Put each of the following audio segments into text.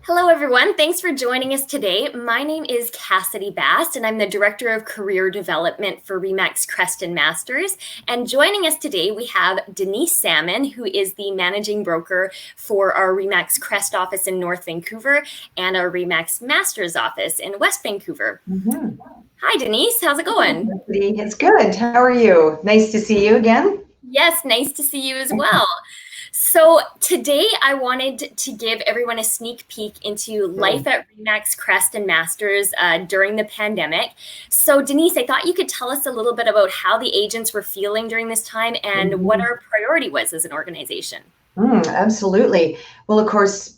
Hello, everyone. Thanks for joining us today. My name is Cassidy Bast, and I'm the Director of Career Development for RE/MAX Crest Masters. And joining us today, we have Denise Salmon, who is the Managing Broker for our RE/MAX Crest office in North Vancouver and our RE/MAX Masters office in West Vancouver. Mm-hmm. Hi, Denise. How's it going? It's good. How are you? Nice to see you again. Yes, nice to see you as well. So today I wanted to give everyone a sneak peek into life at RE/MAX Crest and Masters during the pandemic. So Denise, I thought you could tell us a little bit about how the agents were feeling during this time and what our priority was as an organization. Absolutely. Well, of course,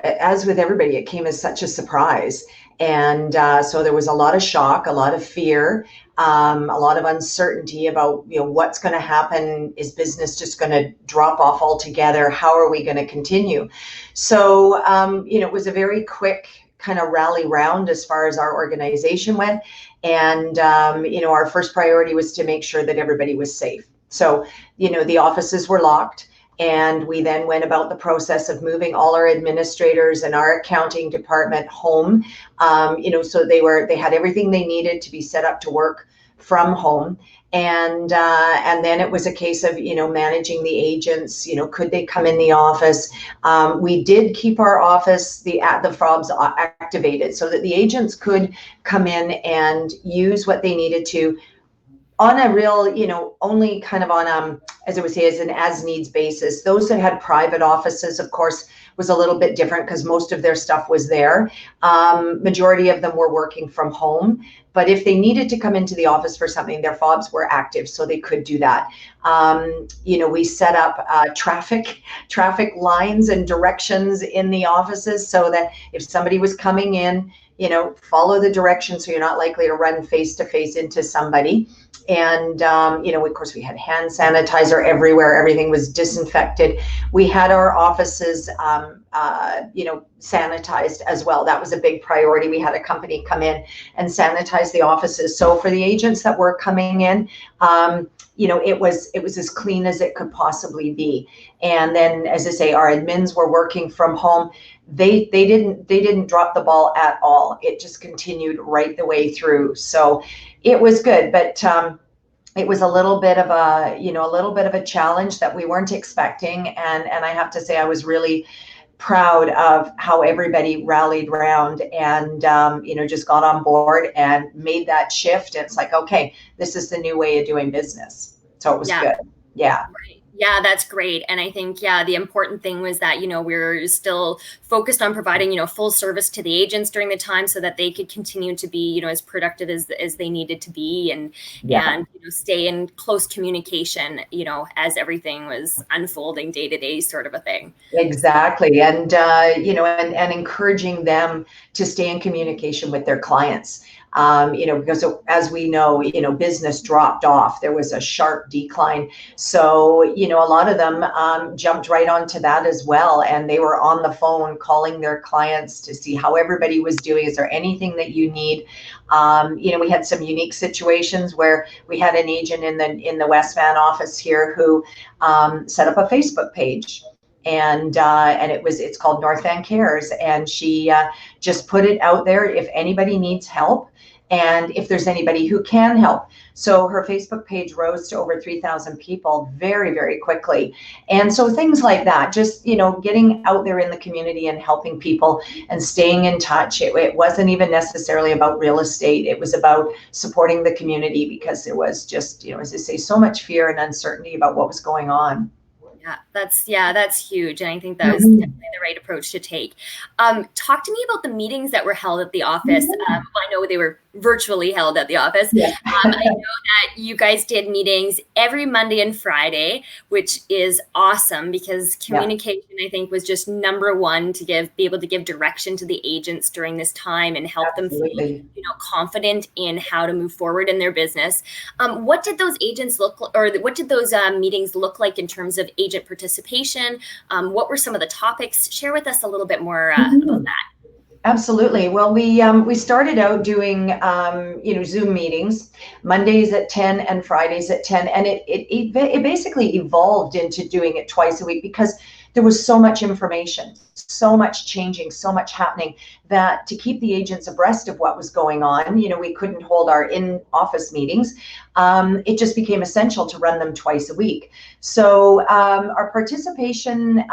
as with everybody, it came as such a surprise. And so there was a lot of shock, a lot of fear, a lot of uncertainty about, what's going to happen. Is business just going to drop off altogether? How are we going to continue? So, it was a very quick kind of rally round as far as our organization went. And, our first priority was to make sure that everybody was safe. So, the offices were locked. And we then went about the process of moving all our administrators and our accounting department home. So they had everything they needed to be set up to work from home. And then it was a case of, managing the agents, could they come in the office? We did keep our office, the fobs activated so that the agents could come in and use what they needed to on a real, only kind of on, as I would say, as an as-needs basis. Those that had private offices, of course, was a little bit different because most of their stuff was there. Majority of them were working from home. But if they needed to come into the office for something, their fobs were active, so they could do that. We set up traffic lines and directions in the offices so that if somebody was coming in, follow the directions so you're not likely to run face to face into somebody. And, of course, we had hand sanitizer everywhere. Everything was disinfected. We had our offices, sanitized as well. That was a big priority. We had a company come in and sanitize the offices. So for the agents that were coming in, it was as clean as it could possibly be. And then, as I say, our admins were working from home. They didn't drop the ball at all. It just continued right the way through. So it was good, but it was a little bit of a challenge that we weren't expecting. And I have to say, I was really proud of how everybody rallied around and just got on board and made that shift. And it's like, okay, this is the new way of doing business. So it was good. Yeah. Right. Yeah, that's great. And I think, the important thing was that, we're still focused on providing, full service to the agents during the time so that they could continue to be, as productive as they needed to be and stay in close communication, as everything was unfolding day to day sort of a thing. Exactly. And, and encouraging them to stay in communication with their clients. Because as we know, business dropped off. There was a sharp decline. So, a lot of them jumped right onto that as well. And they were on the phone calling their clients to see how everybody was doing. Is there anything that you need? We had some unique situations where we had an agent in the West Van office here who set up a Facebook page. And it's called North Van Cares. And she just put it out there if anybody needs help and if there's anybody who can help. So her Facebook page rose to over 3,000 people very, very quickly. And so things like that, just, getting out there in the community and helping people and staying in touch. It wasn't even necessarily about real estate. It was about supporting the community because there was just, as I say, so much fear and uncertainty about what was going on. That's huge. And I think that was definitely the right approach to take. Talk to me about the meetings that were held at the office. I know they were virtually held at the office. Yeah. I know that you guys did meetings every Monday and Friday, which is awesome because communication, I think, was just number one to be able to give direction to the agents during this time and help them feel, confident in how to move forward in their business. What did those agents what did those meetings look like in terms of agent participation? What were some of the topics? Share with us a little bit more about that. Absolutely. Well, we started out doing Zoom meetings Mondays at 10 and Fridays at 10, and it basically evolved into doing it twice a week because there was so much information, so much changing, so much happening, that to keep the agents abreast of what was going on, we couldn't hold our in-office meetings. It just became essential to run them twice a week. So our participation,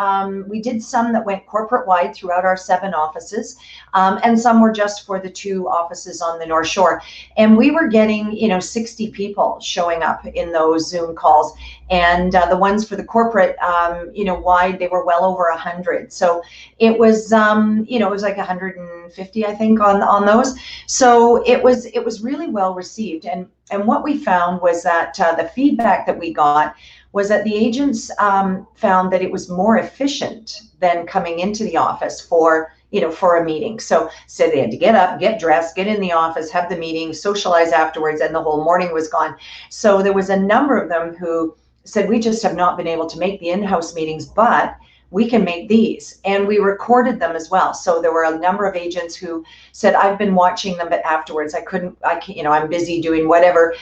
we did some that went corporate-wide throughout our 7 offices, and some were just for the 2 offices on the North Shore. And we were getting, 60 people showing up in those Zoom calls. And the ones for the corporate, wide, they were well over 100. So it was, it was like 150, I think, on those. So it was really well received. And what we found was that the feedback that we got was that the agents found that it was more efficient than coming into the office for a meeting. So they had to get up, get dressed, get in the office, have the meeting, socialize afterwards, and the whole morning was gone. So there was a number of them who said, we just have not been able to make the in-house meetings, but we can make these. And we recorded them as well. So there were a number of agents who said, I've been watching them, but afterwards I can't, I'm busy doing whatever.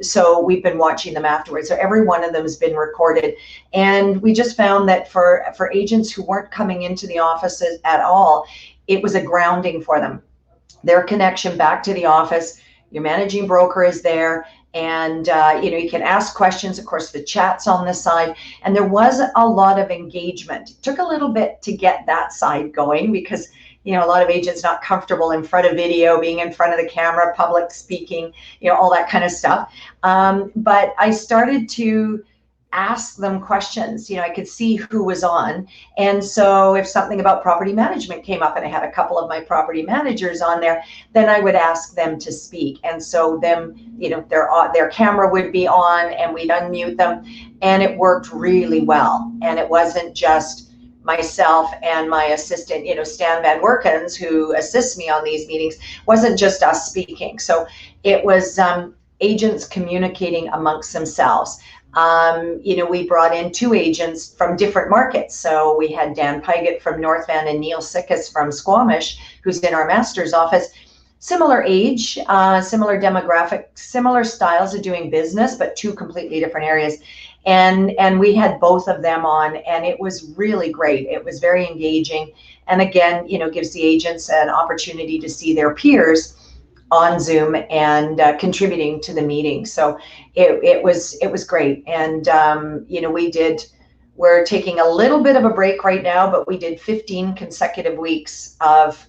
So we've been watching them afterwards. So every one of them has been recorded. And we just found that for agents who weren't coming into the offices at all, it was a grounding for them. Their connection back to the office, your managing broker is there, and you can ask questions. Of course, the chat's on this side, and there was a lot of engagement. It took a little bit to get that side going because a lot of agents not comfortable in front of video, being in front of the camera, public speaking, all that kind of stuff. But I started to ask them questions. I could see who was on. And so if something about property management came up and I had a couple of my property managers on there, then I would ask them to speak. And so their camera would be on and we'd unmute them, and it worked really well. And it wasn't just myself and my assistant, Stan Van Workens, who assists me on these meetings, wasn't just us speaking. So it was agents communicating amongst themselves. We brought in 2 agents from different markets. So we had Dan Pygott from North Van and Neil Sickus from Squamish, who's in our master's office. Similar age, similar demographic, similar styles of doing business, but 2 completely different areas. And we had both of them on, and it was really great. It was very engaging. And again, gives the agents an opportunity to see their peers on Zoom and contributing to the meeting. So it was great. And we're taking a little bit of a break right now, but we did 15 consecutive weeks of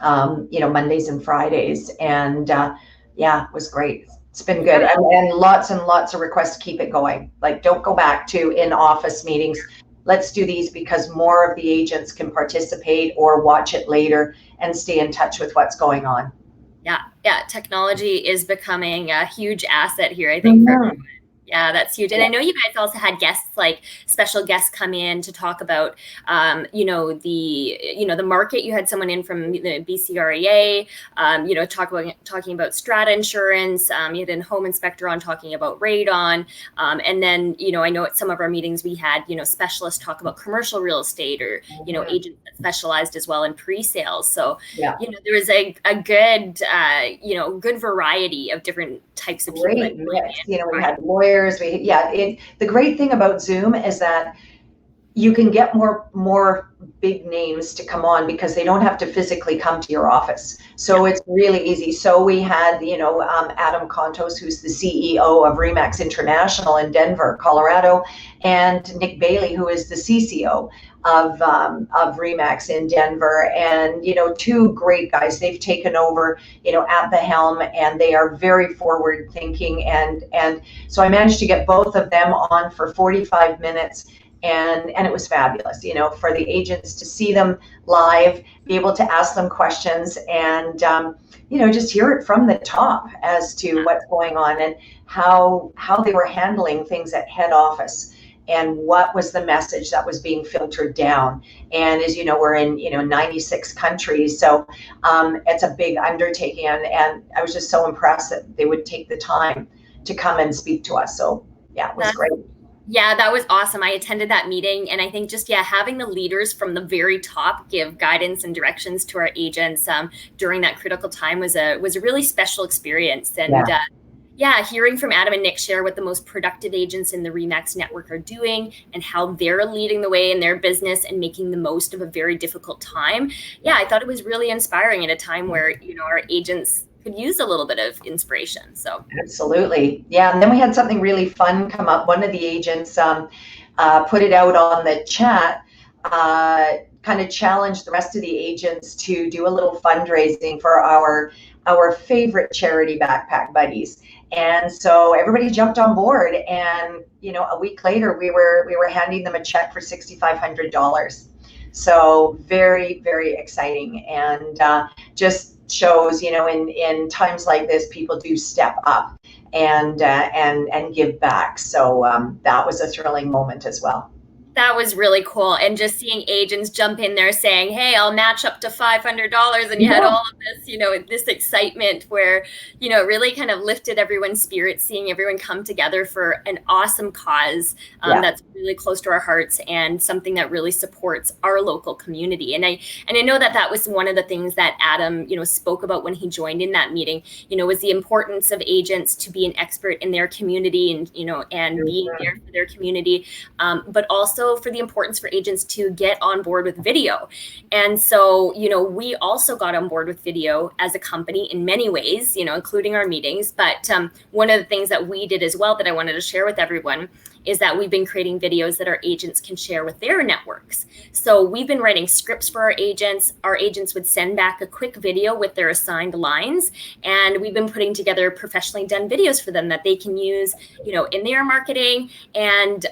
Mondays and Fridays, and it was great. It's been good. And lots of requests to keep it going. Like, don't go back to in-office meetings. Let's do these because more of the agents can participate or watch it later and stay in touch with what's going on. Yeah. Technology is becoming a huge asset here, I think, for everyone. Yeah, that's huge. And I know you guys also had guests, like special guests, come in to talk about, the market. You had someone in from the BCREA, talking about strata insurance. You had a home inspector on talking about radon. And then, I know at some of our meetings we had, specialists talk about commercial real estate, or, agents that specialized as well in pre-sales. So, there was a good, good variety of different types of people. Great mix. We had lawyers. The great thing about Zoom is that you can get more big names to come on because they don't have to physically come to your office. So it's really easy. So we had, Adam Contos, who's the CEO of Remax International in Denver, Colorado, and Nick Bailey, who is the CCO of Remax in Denver. And, 2 great guys. They've taken over, at the helm, and they are very forward thinking. And so I managed to get both of them on for 45 minutes. And it was fabulous, for the agents to see them live, be able to ask them questions, and, just hear it from the top as to what's going on and how they were handling things at head office and what was the message that was being filtered down. And as you know, we're in, 96 countries. So it's a big undertaking. And I was just so impressed that they would take the time to come and speak to us. So it was great. Yeah, that was awesome. I attended that meeting, and I think just, having the leaders from the very top give guidance and directions to our agents during that critical time was a really special experience. And Yeah, hearing from Adam and Nick share what the most productive agents in the RE/MAX network are doing and how they're leading the way in their business and making the most of a very difficult time. Yeah, I thought it was really inspiring at a time where, our agents could use a little bit of inspiration. So Absolutely. Yeah. And then we had something really fun come up. One of the agents put it out on the chat, kind of challenged the rest of the agents to do a little fundraising for our favorite charity, Backpack Buddies. And so everybody jumped on board, and a week later we were handing them a check for $6,500. So very, very exciting, and just shows, in times like this, people do step up and give back. So that was a thrilling moment as well. that was really cool. And just seeing agents jump in there saying, hey, I'll match up to $500. And you had all of this, this excitement where, it really kind of lifted everyone's spirits, seeing everyone come together for an awesome cause that's really close to our hearts and something that really supports our local community. And I know that was one of the things that Adam, spoke about when he joined in that meeting, was the importance of agents to be an expert in their community and, and being there for their community, but also for the importance for agents to get on board with video. And so, we also got on board with video as a company in many ways, including our meetings. But one of the things that we did as well that I wanted to share with everyone is that we've been creating videos that our agents can share with their networks. So we've been writing scripts for our agents. Our agents would send back a quick video with their assigned lines. And we've been putting together professionally done videos for them that they can use, in their marketing. And,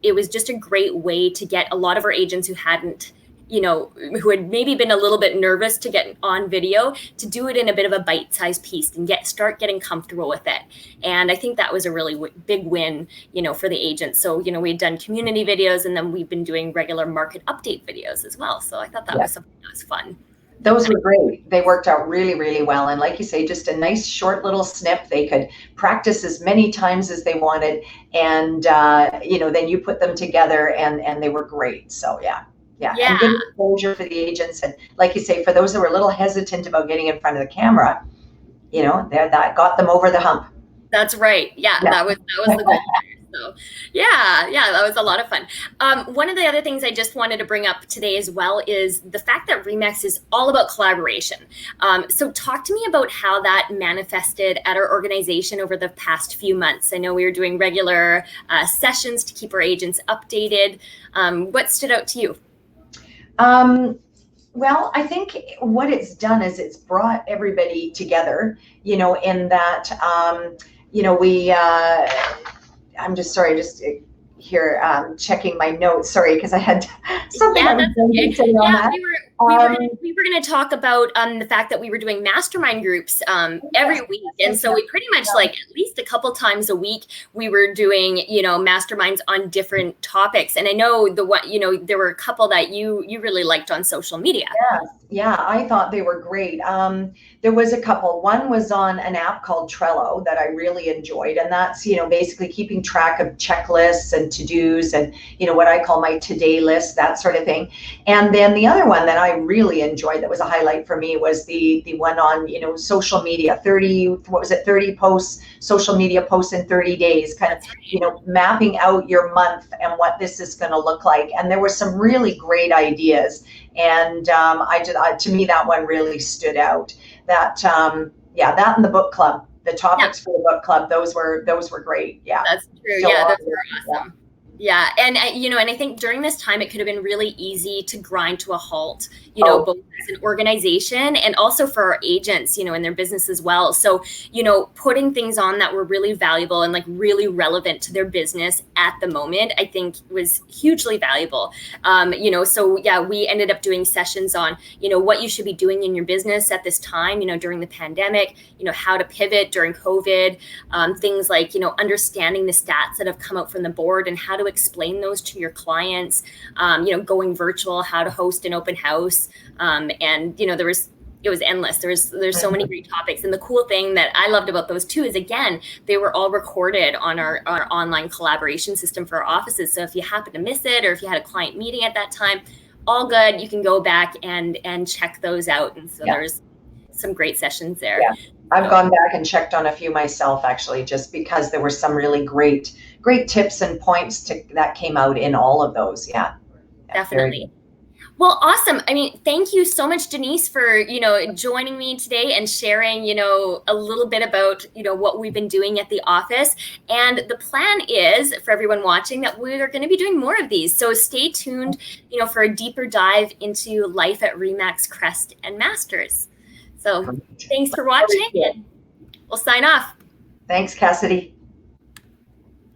it was just a great way to get a lot of our agents who hadn't, who had maybe been a little bit nervous to get on video, to do it in a bit of a bite-sized piece and start getting comfortable with it. And I think that was a really big win, for the agents. So, we'd done community videos, and then we've been doing regular market update videos as well. So I thought that was something that was fun. Those were great. They worked out really, really well. And like you say, just a nice short little snip. They could practice as many times as they wanted. And, then you put them together and they were great. So, yeah. And good exposure for the agents. And like you say, for those that were a little hesitant about getting in front of the camera, that got them over the hump. That's right. Yeah. That was the goal. So yeah, that was a lot of fun. One of the other things I just wanted to bring up today as well is the fact that RE/MAX is all about collaboration. So talk to me about how that manifested at our organization over the past few months. I know we were doing regular sessions to keep our agents updated. What stood out to you? Well, I think what it's done is it's brought everybody together, in that, we, I'm just sorry, just here checking my notes. Sorry, because I had something I was going to say on that. We were going to talk about the fact that we were doing mastermind groups every week. And so we pretty much at least a couple times a week, we were doing, masterminds on different topics. And I know there were a couple that you really liked on social media. Yeah, I thought they were great. There was a couple. One was on an app called Trello that I really enjoyed. And that's, basically keeping track of checklists and to-dos and, what I call my today list, that sort of thing. And then the other one that I really enjoyed that was a highlight for me was the one on, social media, 30 posts, social media posts in 30 days, kind of, mapping out your month and what this is going to look like. And there were some really great ideas. And to me, that one really stood out. That that and the book club, the topics for the book club, those were great. Yeah, that's true. Those were awesome. Yeah. And, and I think during this time, it could have been really easy to grind to a halt, both as an organization and also for our agents, in their business as well. So, putting things on that were really valuable and really relevant to their business at the moment, I think was hugely valuable. So we ended up doing sessions on, what you should be doing in your business at this time, during the pandemic, how to pivot during COVID, things like, understanding the stats that have come out from the board and how to explain those to your clients, going virtual, how to host an open house. And, it was endless. There's so many great topics. And the cool thing that I loved about those too is, again, they were all recorded on our online collaboration system for our offices. So if you happen to miss it, or if you had a client meeting at that time, all good. You can go back and check those out. And so there's some great sessions there. Yeah. I've gone back and checked on a few myself, actually, just because there were some really great tips and points that came out in all of those. Yeah. Very Definitely. good. Well, awesome. I mean, thank you so much, Denise, for, joining me today and sharing, a little bit about, what we've been doing at the office. And the plan is for everyone watching that we are going to be doing more of these. So stay tuned, for a deeper dive into life at RE/MAX, Crest, and Masters. So thanks for watching, and we'll sign off. Thanks, Cassidy.